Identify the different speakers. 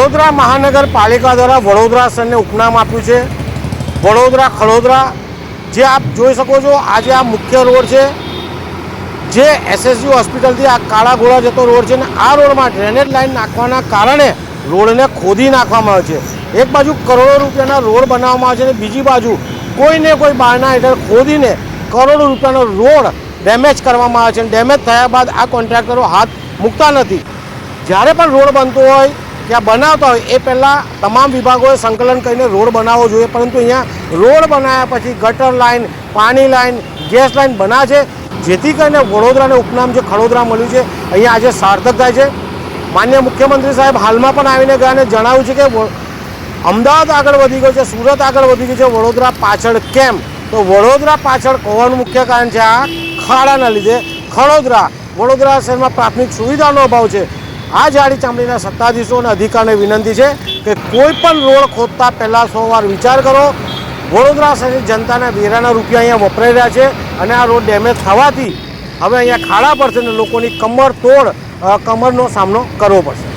Speaker 1: વડોદરા મહાનગરપાલિકા દ્વારા વડોદરા શહેરને ઉપનામ આપ્યું છે વડોદરા ખડોદરા। જે આપ જોઈ શકો છો, આજે આ મુખ્ય રોડ છે જે એસએસજી હોસ્પિટલથી આ કાળા ઘોડા જતો રોડ છે, ને આ રોડમાં ડ્રેનેજ લાઇન નાખવાના કારણે રોડને ખોદી નાખવામાં આવે છે। એક બાજુ કરોડો રૂપિયાના રોડ બનાવવામાં આવે છે, અને બીજી બાજુ કોઈને કોઈ બહારના હેઠળ ખોદીને કરોડો રૂપિયાનો રોડ ડેમેજ કરવામાં આવે છે। ડેમેજ થયા બાદ આ કોન્ટ્રાક્ટરો હાથ મૂકતા નથી। જ્યારે પણ રોડ બનતો હોય ત્યાં બનાવતા હોય એ પહેલાં તમામ વિભાગોએ સંકલન કરીને રોડ બનાવવો જોઈએ, પરંતુ અહીંયા રોડ બનાવ્યા પછી ગટર લાઇન, પાણી લાઇન, ગેસ લાઇન બનાવે છે, જેથી કરીને વડોદરાને ઉપનામ જે ખડોદરા મળ્યું છે અહીંયા આજે સાર્થક થાય છે। માનનીય મુખ્યમંત્રી સાહેબ હાલમાં પણ આવીને ગયા અને જણાવ્યું છે કે અમદાવાદ આગળ વધી ગયું છે, સુરત આગળ વધી ગયું છે, વડોદરા પાછળ કેમ? તો વડોદરા પાછળ હોવાનું મુખ્ય કારણ છે આ ખાડાના લીધે વડોદરા શહેરમાં પ્રાથમિક સુવિધાનો અભાવ છે। આ જાડી ચામડીના સત્તાધીશો અને અધિકારીને વિનંતી છે કે કોઈ પણ રોડ ખોદતા પહેલાં 100 વાર વિચાર કરો। વડોદરા શહેરની જનતાના વેરાના રૂપિયા અહીંયા વપરાઈ રહ્યા છે, અને આ રોડ ડેમેજ થવાથી હવે અહીંયા ખાડા પડશે અને લોકોની કમરનો સામનો કરવો પડશે।